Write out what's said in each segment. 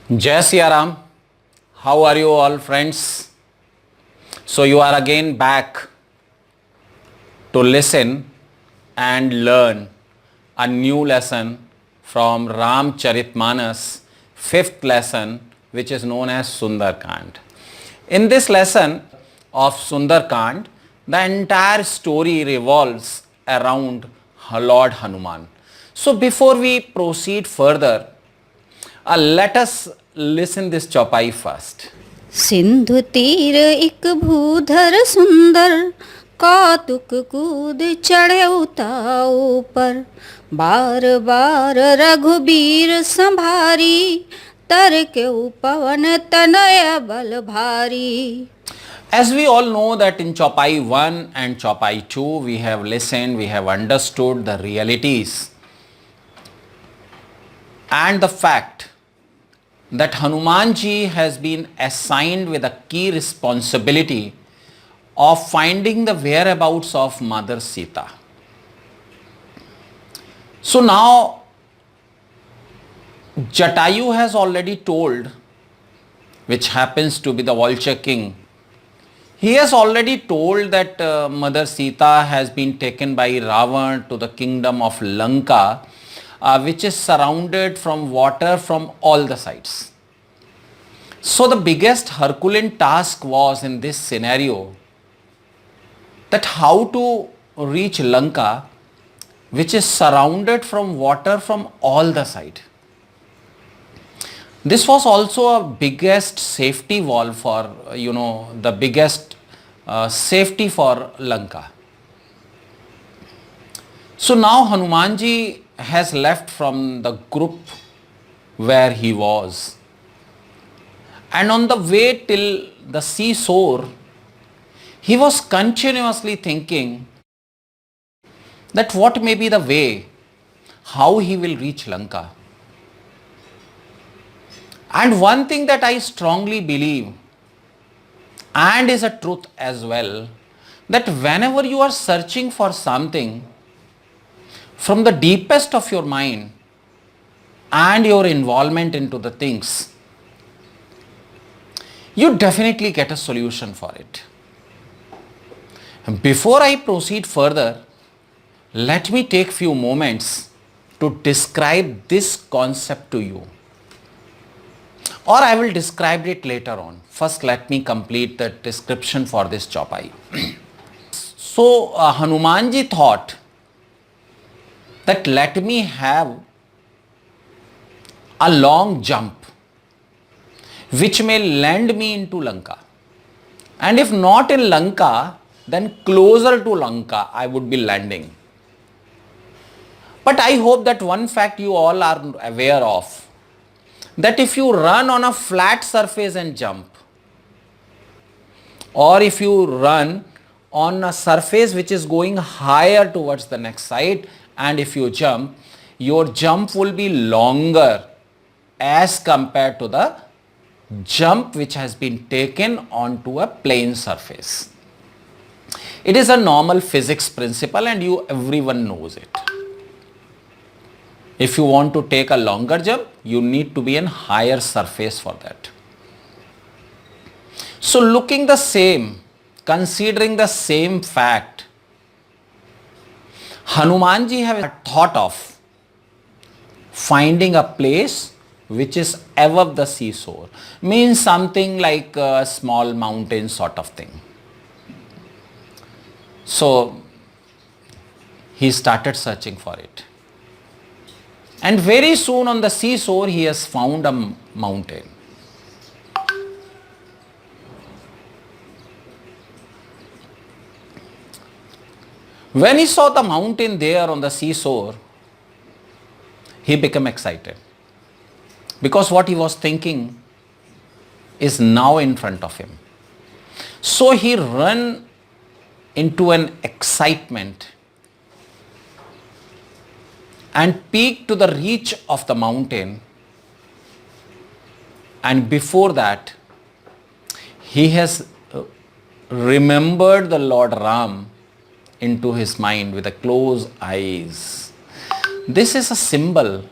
Jai Siya Ram. How are you all, friends? So you are again back to listen and learn a new lesson from Ramcharitmanas, fifth lesson, which is known as Sundarkand. In this lesson of Sundarkand, the entire story revolves around Lord Hanuman. So before we proceed further, let us listen this chopai first. Sindhu तीर एक भूधर सुंदर, कौतुक कूद चढ़े उताऊ पर। बार बार रघुबीर संभारी, तर के पवन तनय बल भारी। As we all know that in Chopai 1 and Chopai 2, we have listened, we have understood the realities and the fact that Hanumanji has been assigned with a key responsibility of finding the whereabouts of Mother Sita. So now Jatayu has already told, which happens to be the vulture king, he has already told that Mother Sita has been taken by Ravan to the kingdom of Lanka, which is surrounded from water from all the sides. So the biggest Herculean task was in this scenario that how to reach Lanka, which is surrounded from water from all the side. This was also a biggest safety wall for, the biggest safety for Lanka. So now Hanumanji has left from the group where he was. And on the way till the seashore, he was continuously thinking that what may be the way, how he will reach Lanka. And one thing that I strongly believe, and is a truth as well, that whenever you are searching for something from the deepest of your mind and your involvement into the things, you definitely get a solution for it. Before I proceed further, let me take few moments to describe this concept to you. Or I will describe it later on. First, let me complete the description for this chopai. So, Hanumanji thought that let me have a long jump which may land me into Lanka. And if not in Lanka, then closer to Lanka I would be landing. But I hope that one fact you all are aware of, that if you run on a flat surface and jump, or if you run on a surface which is going higher towards the next side, and if you jump, your jump will be longer as compared to the jump which has been taken onto a plain surface. It is a normal physics principle and everyone knows it. If you want to take a longer jump, you need to be in higher surface for that. So looking the same, considering the same fact, Hanumanji have thought of finding a place which is above the seashore, means something like a small mountain sort of thing. So he started searching for it. And very soon on the seashore he has found a mountain. When he saw the mountain there on the seashore, he became excited. Because what he was thinking is now in front of him. So he ran into an excitement and peaked to the reach of the mountain. And before that, he has remembered the Lord Ram into his mind with a closed eyes. This is a symbol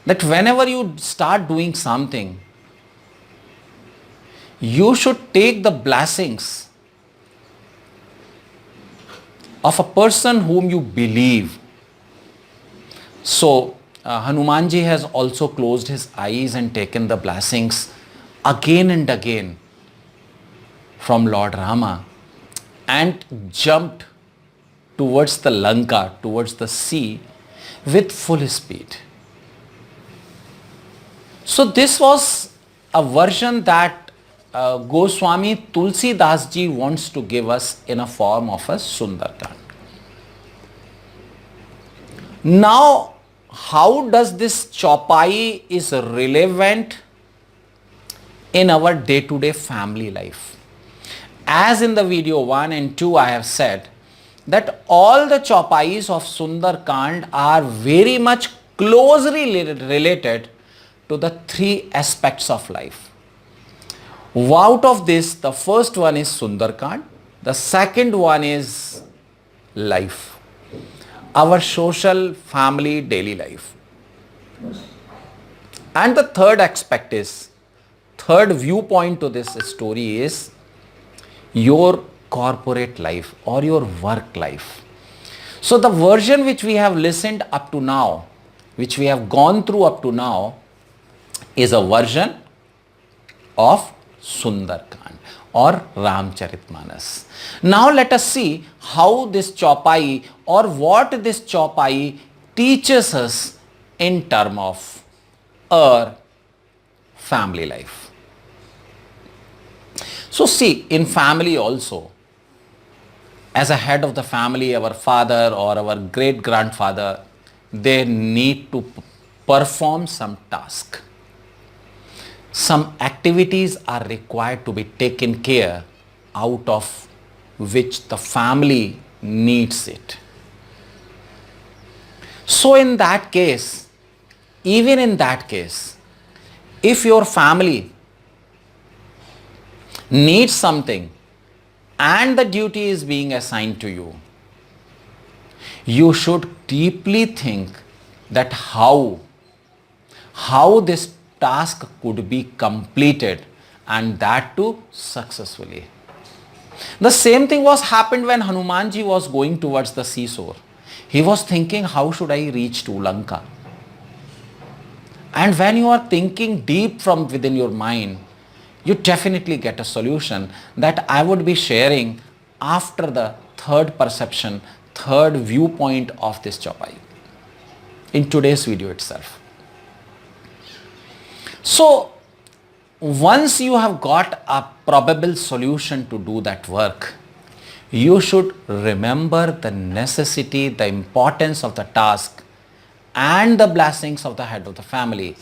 that whenever you start doing something, you should take the blessings of a person whom you believe. So Hanumanji has also closed his eyes and taken the blessings again and again from Lord Rama and jumped towards the Lanka, towards the sea with full speed. So this was a version that Goswami Tulsi Das ji wants to give us in a form of a Sundarkand. Now, how does this Chaupai is relevant in our day-to-day family life? As in the video 1 and 2 I have said that all the Chaupais of Sundarkand are very much closely related to the 3 aspects of life. Out of this, the first one is Sundarkand, the second one is life, our social, family, daily life. And the third aspect is, third viewpoint to this story is your corporate life or your work life. So the version which we have listened up to now, which we have gone through up to now, is a version of Sundarkand or Ramcharitmanas. Now let us see how this Chaupai or what this Chaupai teaches us in terms of our family life. So see, in family also, as a head of the family, our father or our great grandfather, they need to perform some task. Some activities are required to be taken care out of which the family needs it. So in that case, even in that case, if your family needs something and the duty is being assigned to you, you should deeply think that how this task could be completed, and that too successfully. The same thing was happened when Hanumanji was going towards the seashore. He was thinking, how should I reach to Lanka? And when you are thinking deep from within your mind, you definitely get a solution that I would be sharing after the third perception, third viewpoint of this Chaupai in today's video itself. So once you have got a probable solution to do that work, you should remember the necessity, the importance of the task and the blessings of the head of the family.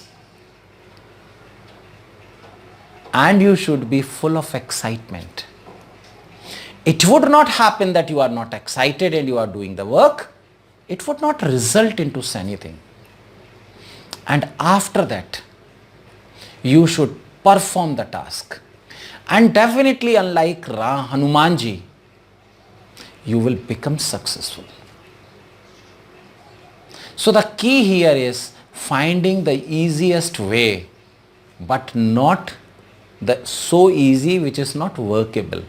And you should be full of excitement. It would not happen that you are not excited and you are doing the work. It would not result into anything. And after that, you should perform the task. And definitely, unlike Hanumanji, you will become successful. So the key here is finding the easiest way, but not the so easy which is not workable.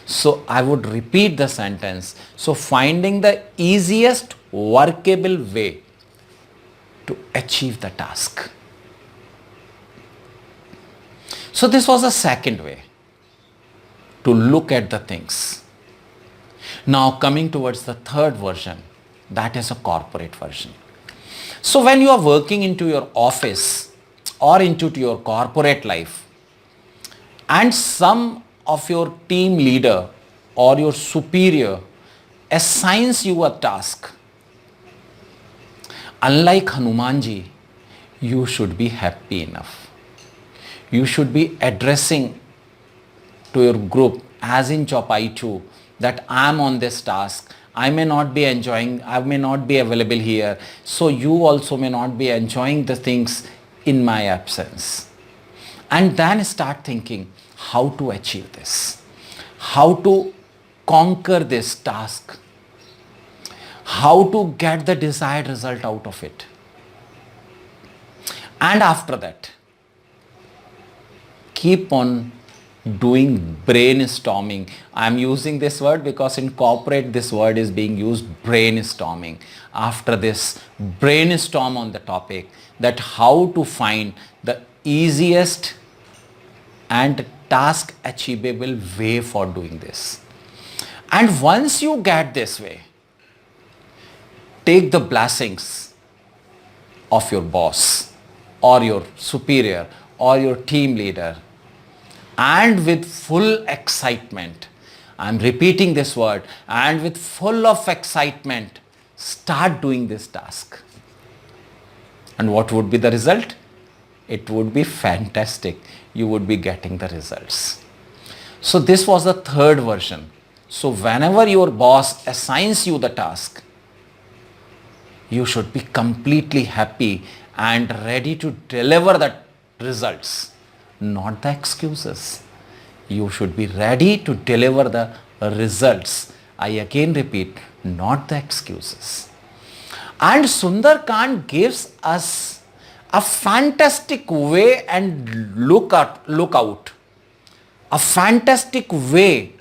So I would repeat the sentence. So finding the easiest workable way to achieve the task. So this was a second way to look at the things. Now coming towards the third version, that is a corporate version. So when you are working into your office or into your corporate life, and some of your team leader or your superior assigns you a task, unlike Hanumanji, you should be happy enough. You should be addressing to your group, as in Chaupai 2, that I am on this task. I may not be enjoying, I may not be available here. So you also may not be enjoying the things in my absence. And then start thinking how to achieve this, how to conquer this task, how to get the desired result out of it. And after that, keep on doing brainstorming. I am using this word because in corporate this word is being used, brainstorming. After this, brainstorm on the topic that how to find the easiest and task achievable way for doing this. And once you get this way, take the blessings of your boss or your superior or your team leader, and with full excitement, I'm repeating this word, and with full of excitement, start doing this task. And what would be the result? It would be fantastic. You would be getting the results. So this was the third version. So whenever your boss assigns you the task, you should be completely happy and ready to deliver the results, not the excuses. You should be ready to deliver the results. I again repeat, not the excuses. And Sundarkand gives us a fantastic way and look out, a fantastic way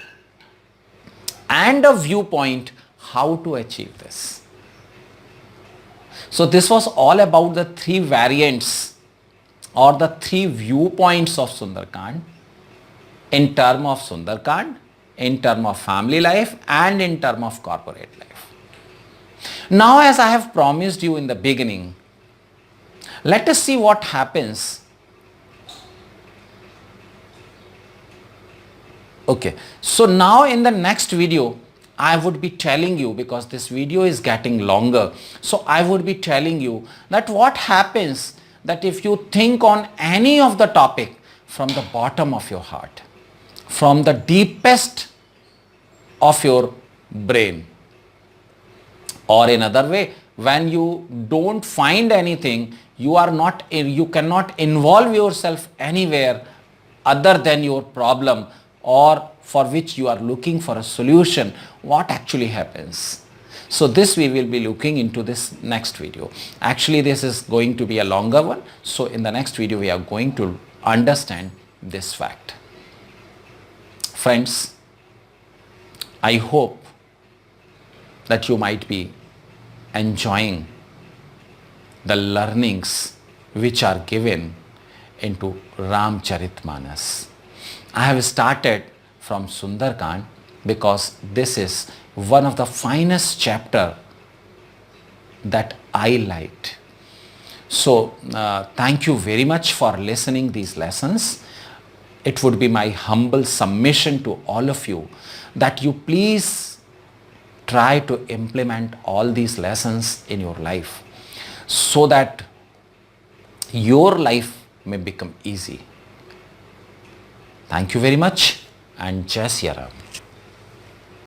and a viewpoint how to achieve this. So this was all about the three variants or the three viewpoints of Sundarkand in term of Sundarkand, in term of family life, and in term of corporate life. Now, as I have promised you in the beginning, let us see what happens. Okay, so now in the next video, I would be telling you, because this video is getting longer, so I would be telling you that what happens that if you think on any of the topic from the bottom of your heart, from the deepest of your brain, or in other way, when you don't find anything, you cannot involve yourself anywhere other than your problem or for which you are looking for a solution, what actually happens. So this we will be looking into this next video. Actually, this is going to be a longer one. So in the next video, we are going to understand this fact. Friends, I hope that you might be enjoying the learnings which are given into Ramcharitmanas. I have started from Sundarkand because this is one of the finest chapter that I liked. So thank you very much for listening these lessons. It would be my humble submission to all of you that you please try to implement all these lessons in your life so that your life may become easy. Thank you very much and Jai Siya Ram.